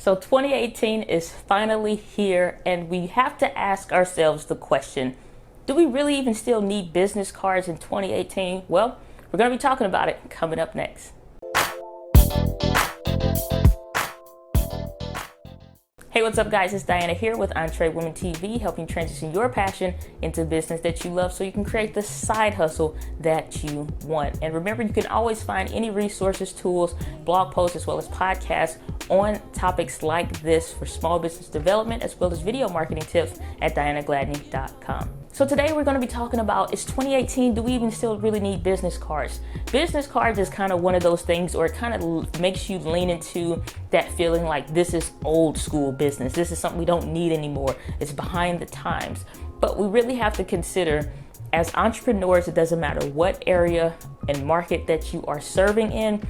So 2018 is finally here, and we have to ask ourselves the question, do we really even still need business cards in 2018? Well, we're going to be talking about it coming up next. Hey, what's up guys? It's Diana here with Entree Women TV, helping transition your passion into business that you love so you can create the side hustle that you want. And remember, you can always find any resources, tools, blog posts, as well as podcasts on topics like this for small business development, as well as video marketing tips at dianagladney.com. So today we're going to be talking about, it's 2018, do we even still really need business cards? Business cards is kind of one of those things, or it kind of makes you lean into that feeling like this is old school business. This is something we don't need anymore. It's behind the times. But we really have to consider, as entrepreneurs, it doesn't matter what area and market that you are serving in,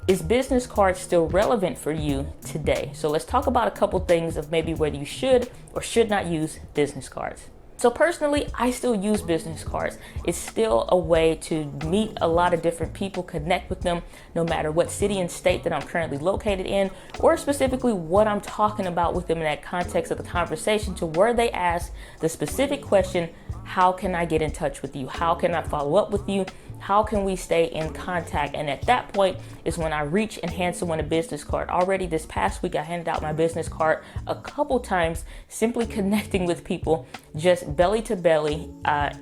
is business cards still relevant for you today? So let's talk about a couple things of maybe whether you should or should not use business cards. So personally, I still use business cards. It's still a way to meet a lot of different people, connect with them, no matter what city and state that I'm currently located in, or specifically what I'm talking about with them in that context of the conversation, to where they ask the specific question, how can I get in touch with you? How can I follow up with you? How can we stay in contact? And at that point is when I reach and hand someone a business card. Already this past week, I handed out my business card a couple times, simply connecting with people, just belly to belly,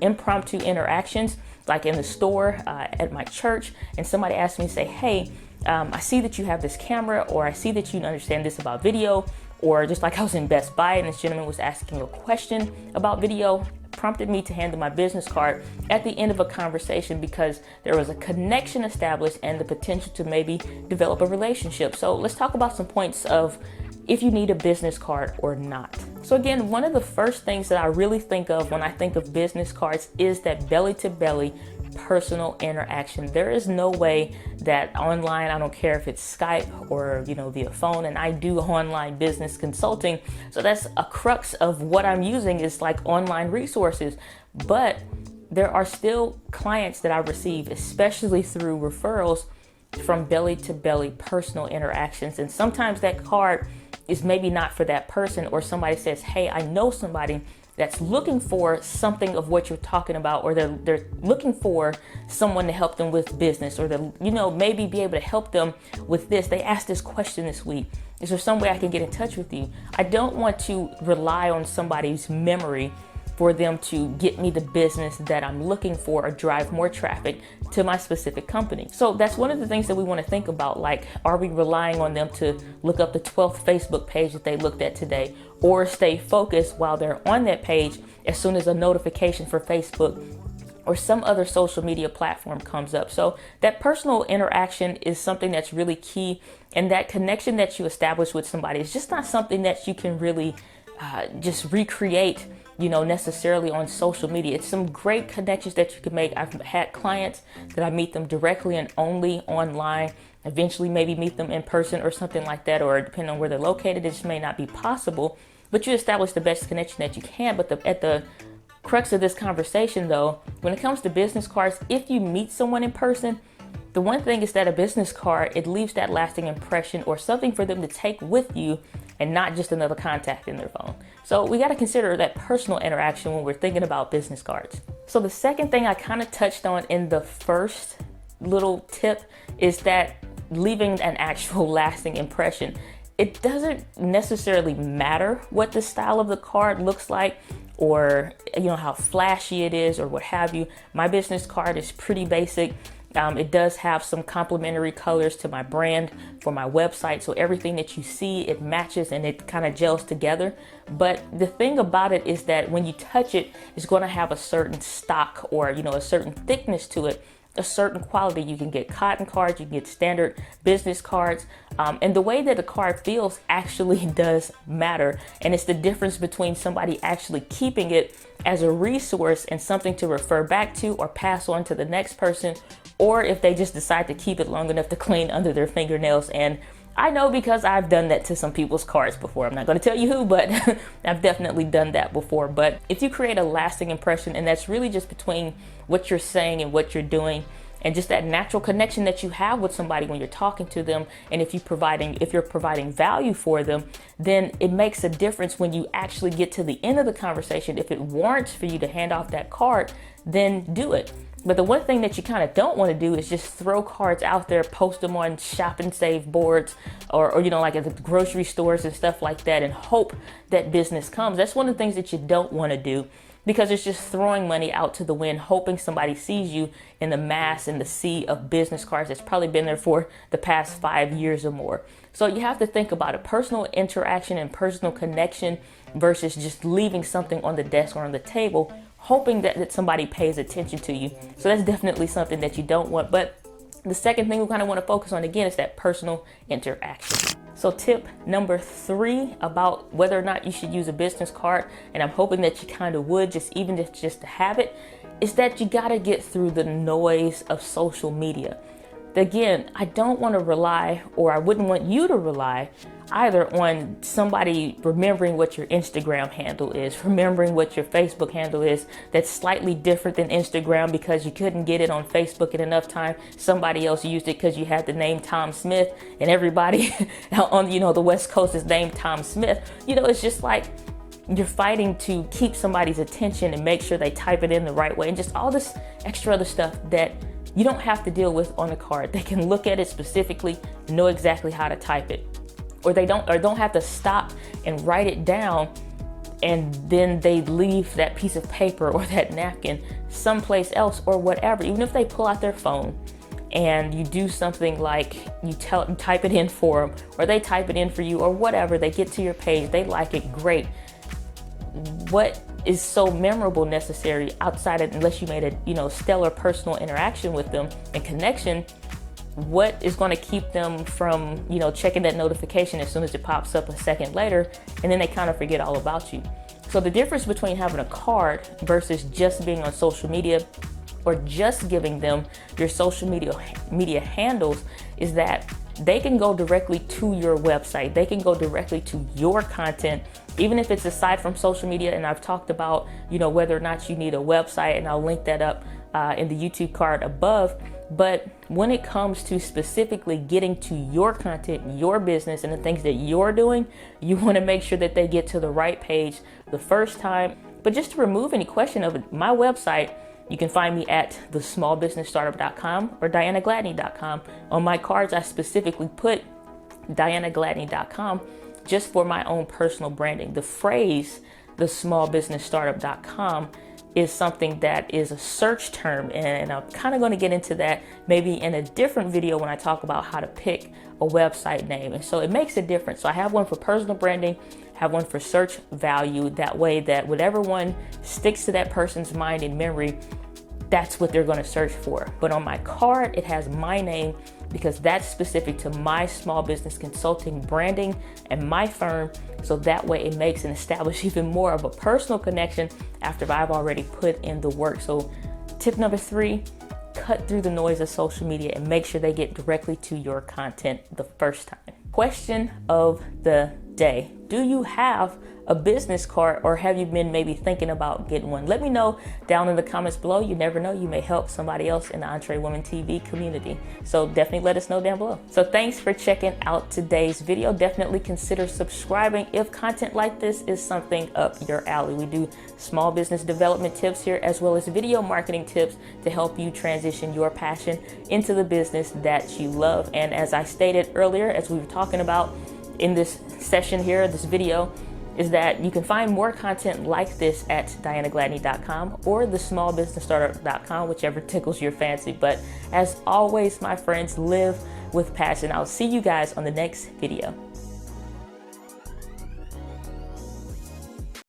impromptu interactions, like in the store, at my church. And somebody asked me, say, hey, I see that you have this camera, or I see that you understand this about video, or just like I was in Best Buy and this gentleman was asking a question about video, prompted me to hand them my business card at the end of a conversation because there was a connection established and the potential to maybe develop a relationship. So let's talk about some points of if you need a business card or not. So again, one of the first things that I really think of when I think of business cards is that belly to belly personal interaction. There is no way that online, I don't care if it's Skype or via phone, and I do online business consulting, so that's a crux of what I'm using is like online resources. But there are still clients that I receive, especially through referrals, from belly to belly personal interactions. And sometimes that card is maybe not for that person, or somebody says, hey, I know somebody that's looking for something of what you're talking about, or they're looking for someone to help them with business, or maybe be able to help them with this. They asked this question this week. Is there some way I can get in touch with you? I don't want to rely on somebody's memory for them to get me the business that I'm looking for or drive more traffic to my specific company. So that's one of the things that we want to think about. Like, are we relying on them to look up the 12th Facebook page that they looked at today, or stay focused while they're on that page as soon as a notification for Facebook or some other social media platform comes up? So that personal interaction is something that's really key. And that connection that you establish with somebody is just not something that you can really just recreate necessarily on social media. It's some great connections that you can make. I've had clients that I meet them directly and only online, eventually maybe meet them in person or something like that, or depending on where they're located, it just may not be possible, but you establish the best connection that you can. But at the crux of this conversation though, when it comes to business cards, if you meet someone in person, the one thing is that a business card, it leaves that lasting impression or something for them to take with you, and not just another contact in their phone. So we got to consider that personal interaction when we're thinking about business cards. So the second thing I kind of touched on in the first little tip is that leaving an actual lasting impression. It doesn't necessarily matter what the style of the card looks like, or how flashy it is, or what have you. My business card is pretty basic. It does have some complementary colors to my brand for my website. So everything that you see, it matches and it kind of gels together. But the thing about it is that when you touch it, it's going to have a certain stock, or, a certain thickness to it, a certain quality. You can get cotton cards, you can get standard business cards. And the way that the card feels actually does matter. And it's the difference between somebody actually keeping it as a resource and something to refer back to or pass on to the next person, or if they just decide to keep it long enough to clean under their fingernails. And I know because I've done that to some people's cards before. I'm not going to tell you who, but I've definitely done that before. But if you create a lasting impression, and that's really just between what you're saying and what you're doing, And just that natural connection that you have with somebody when you're talking to them, and if you're providing value for them, then it makes a difference when you actually get to the end of the conversation. If it warrants for you to hand off that card, then do it. But the one thing that you kind of don't want to do is just throw cards out there, post them on shop and save boards, or like at the grocery stores and stuff like that, and hope that business comes. That's one of the things that you don't want to do, because it's just throwing money out to the wind, hoping somebody sees you in the mass and the sea of business cards that's probably been there for the past 5 years or more. So you have to think about a personal interaction and personal connection versus just leaving something on the desk or on the table, hoping that somebody pays attention to you. So that's definitely something that you don't want. But the second thing we kind of want to focus on again is that personal interaction. So tip number 3 about whether or not you should use a business card, and I'm hoping that you kind of would, just to have it, is that you got to get through the noise of social media. Again, I don't want to rely, or I wouldn't want you to rely either on somebody remembering what your Instagram handle is, remembering what your Facebook handle is that's slightly different than Instagram because you couldn't get it on Facebook in enough time. Somebody else used it because you had the name Tom Smith, and everybody on the West Coast is named Tom Smith. It's just like you're fighting to keep somebody's attention and make sure they type it in the right way, and just all this extra other stuff that you don't have to deal with on the card. They can look at it specifically, know exactly how to type it, or don't have to stop and write it down, and then they leave that piece of paper or that napkin someplace else or whatever. Even if they pull out their phone and you do something like you type it in for them, or they type it in for you, or whatever, they get to your page, they like it, great. What is so memorable necessary outside of, unless you made a stellar personal interaction with them and connection, what is going to keep them from checking that notification as soon as it pops up a second later, and then they kind of forget all about you? So the difference between having a card versus just being on social media or just giving them your social media handles is that they can go directly to your website. They can go directly to your content, even if it's aside from social media. And I've talked about, whether or not you need a website, and I'll link that up in the YouTube card above. But when it comes to specifically getting to your content, your business, and the things that you're doing, you want to make sure that they get to the right page the first time. But just to remove any question of it, my website, you can find me at thesmallbusinessstartup.com or dianagladney.com. On my cards, I specifically put dianagladney.com just for my own personal branding. The phrase thesmallbusinessstartup.com is something that is a search term, and I'm kind of going to get into that maybe in a different video when I talk about how to pick a website name. And so it makes a difference. So I have one for personal branding, have one for search value. That way that whatever one sticks to that person's mind and memory, that's what they're going to search for. But on my card, it has my name because that's specific to my small business consulting branding and my firm. So that way it makes and establish even more of a personal connection after I've already put in the work. So tip number 3, cut through the noise of social media and make sure they get directly to your content the first time. Question of the day: do you have a business card, or have you been maybe thinking about getting one? Let me know down in the comments below. You never know, you may help somebody else in the Entre Women TV community. So definitely let us know down below. So thanks for checking out today's video. Definitely consider subscribing if content like this is something up your alley. We do small business development tips here, as well as video marketing tips to help you transition your passion into the business that you love. And as I stated earlier, as we were talking about in this session here, this video, is that you can find more content like this at dianagladney.com or thesmallbusinessstartup.com, whichever tickles your fancy. But as always, my friends, live with passion. I'll see you guys on the next video.